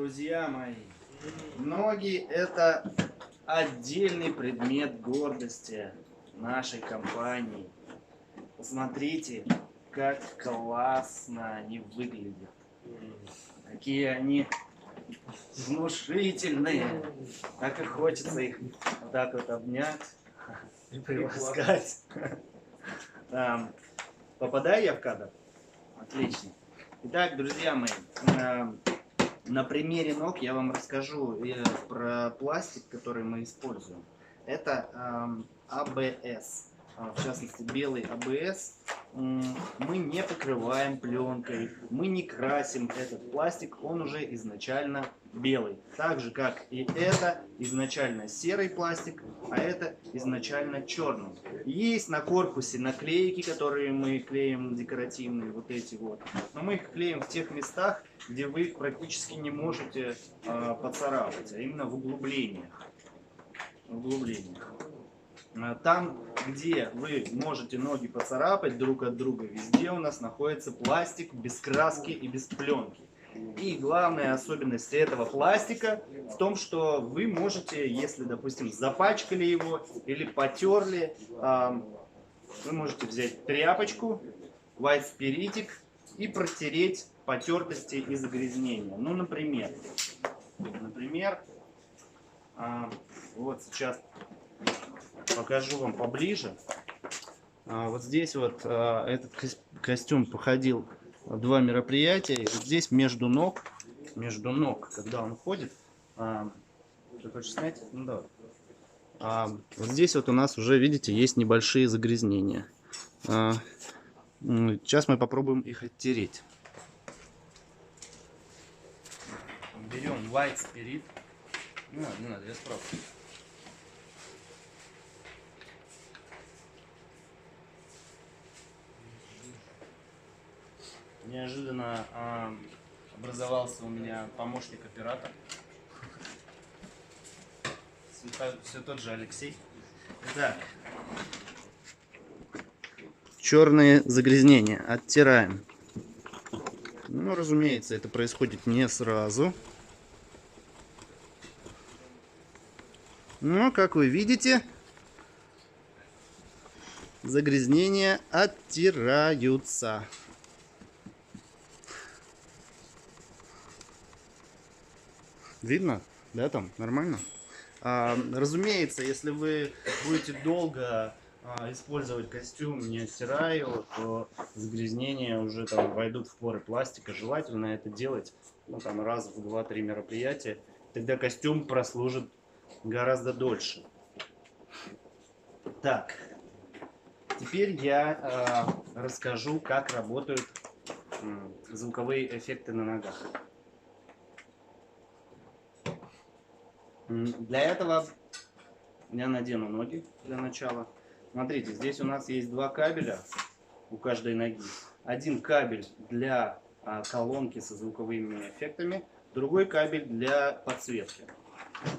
Друзья мои, ноги — это отдельный предмет гордости нашей компании. Посмотрите, как классно они выглядят. Какие они внушительные. Так и хочется их вот так вот обнять и приласкать. Попадаю я в кадр? Отлично. Итак, друзья мои, на примере ног я вам расскажу про пластик, который мы используем. Это АБС, в частности белый АБС. Мы не покрываем пленкой, мы не красим этот пластик, он уже изначально белый. Так же, как и это изначально серый пластик, а это изначально черный. Есть на корпусе наклейки, которые мы клеим декоративные, вот эти вот. Но мы их клеим в тех местах, где вы их практически не можете поцарапать, а именно в углублениях. Там, где вы можете ноги поцарапать друг от друга, везде у нас находится пластик без краски и без пленки. И главная особенность этого пластика в том, что вы можете, если, допустим, запачкали его или потерли, вы можете взять тряпочку, white спиритик и протереть потертости и загрязнения. Ну, например, вот сейчас покажу вам поближе. Вот здесь вот этот костюм проходил 2 мероприятия. И вот здесь между ног, когда он ходит, ты хочешь снять? Ну да. Вот здесь вот у нас уже, видите, есть небольшие загрязнения. Сейчас мы попробуем их оттереть. Берем white spirit. Не надо, я справлюсь. Неожиданно образовался у меня помощник оператора. Все тот же Алексей. Итак, черные загрязнения оттираем. Ну, разумеется, это происходит не сразу. Но, как вы видите, загрязнения оттираются. Видно? Да, там нормально? Разумеется, если вы будете долго использовать костюм, не оттирая его, то загрязнения уже там войдут в поры пластика. Желательно это делать там, раз в 2-3 мероприятия. Тогда костюм прослужит гораздо дольше. Так, теперь я расскажу, как работают звуковые эффекты на ногах. Для этого я надену ноги для начала. Смотрите, здесь у нас есть 2 кабеля у каждой ноги. Один кабель для колонки со звуковыми эффектами, другой кабель для подсветки.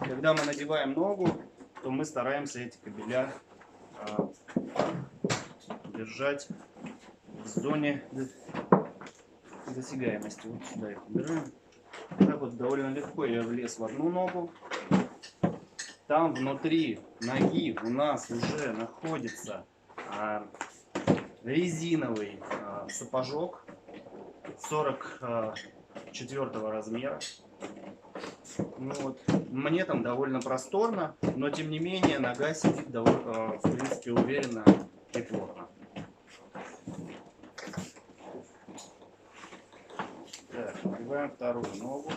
Когда мы надеваем ногу, то мы стараемся эти кабеля держать в зоне досягаемости. Вот сюда их убираем. Так вот довольно легко я влез в одну ногу. Там внутри ноги у нас уже находится резиновый сапожок 44 размера. Ну вот. Мне там довольно просторно, но тем не менее нога сидит в принципе уверенно и плотно. Так, надеваем вторую ногу.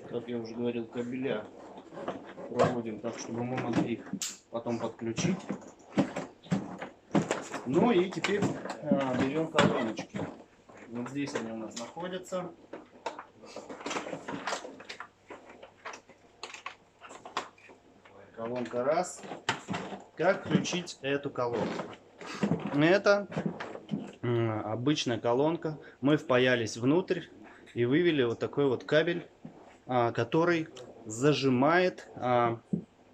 Как я уже говорил, кабеля проводим так, чтобы мы могли их потом подключить. Ну и теперь берем колоночки. Вот здесь они у нас находятся. Колонка раз. Как включить эту колонку? Это обычная колонка. Мы впаялись внутрь и вывели вот такой вот кабель, который зажимает,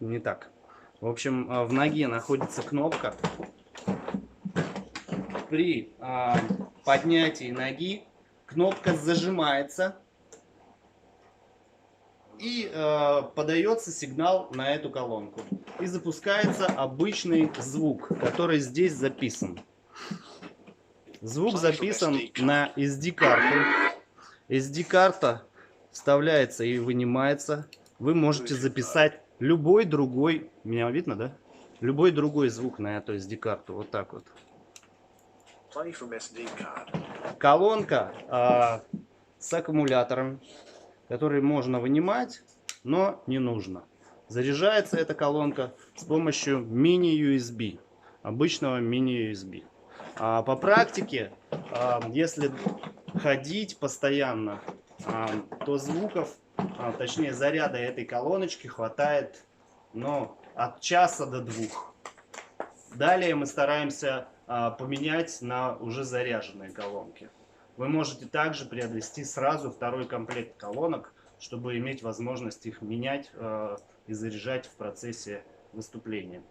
не так. В общем, в ноге находится кнопка. При поднятии ноги кнопка зажимается и подается сигнал на эту колонку. И запускается обычный звук, который здесь записан. Звук записан на SD-карту. SD-карта вставляется и вынимается. Вы можете записать любой другой, меня видно, да? Любой другой звук на эту SD-карту. Вот так вот. Колонка с аккумулятором, который можно вынимать, но не нужно. Заряжается эта колонка с помощью мини-USB. Обычного мини-USB. По практике, если ходить постоянно, то звуков, точнее заряда этой колоночки хватает, ну, от часа до 2. Далее мы стараемся поменять на уже заряженные колонки. Вы можете также приобрести сразу второй комплект колонок, чтобы иметь возможность их менять и заряжать в процессе выступления.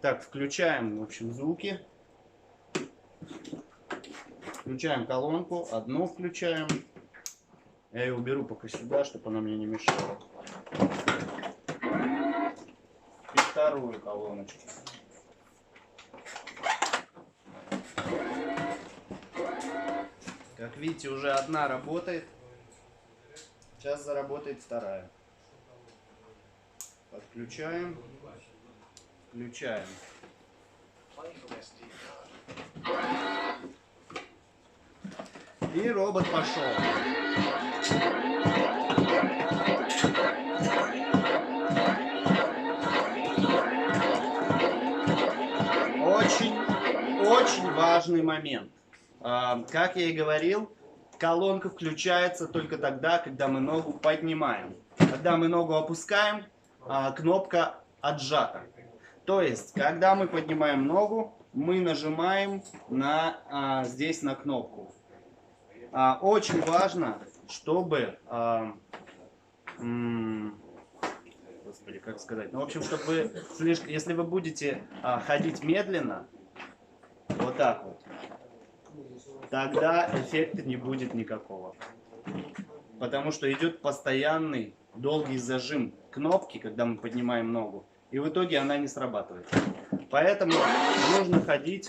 Так, включаем, в общем, звуки. Включаем колонку, одну включаем. Я ее уберу пока сюда, чтобы она мне не мешала. И вторую колоночку. Как видите, уже одна работает. Сейчас заработает вторая. Подключаем. Включаем. И робот пошел. Очень важный момент. Как я и говорил, колонка включается только тогда, когда мы ногу поднимаем. Когда мы ногу опускаем, кнопка отжата. То есть, когда мы поднимаем ногу, мы нажимаем здесь на кнопку. Очень важно, чтобы, господи, как сказать, ну, в общем, чтобы вы если вы будете ходить медленно, вот так вот, тогда эффекта не будет никакого. Потому что идет постоянный долгий зажим кнопки, когда мы поднимаем ногу, и в итоге она не срабатывает. Поэтому нужно ходить,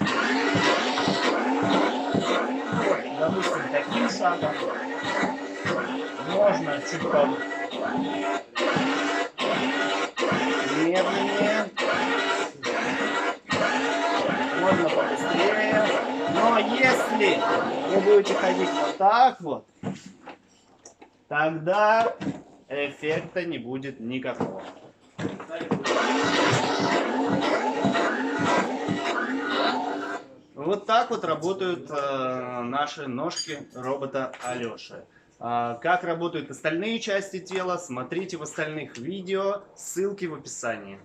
допустим, таким шагом. Можно чуть медленнее, можно побыстрее. Но если вы будете ходить вот так вот, тогда эффекта не будет никакого. Вот так вот работают наши ножки робота Алёши. Как работают остальные части тела, смотрите в остальных видео, ссылки в описании.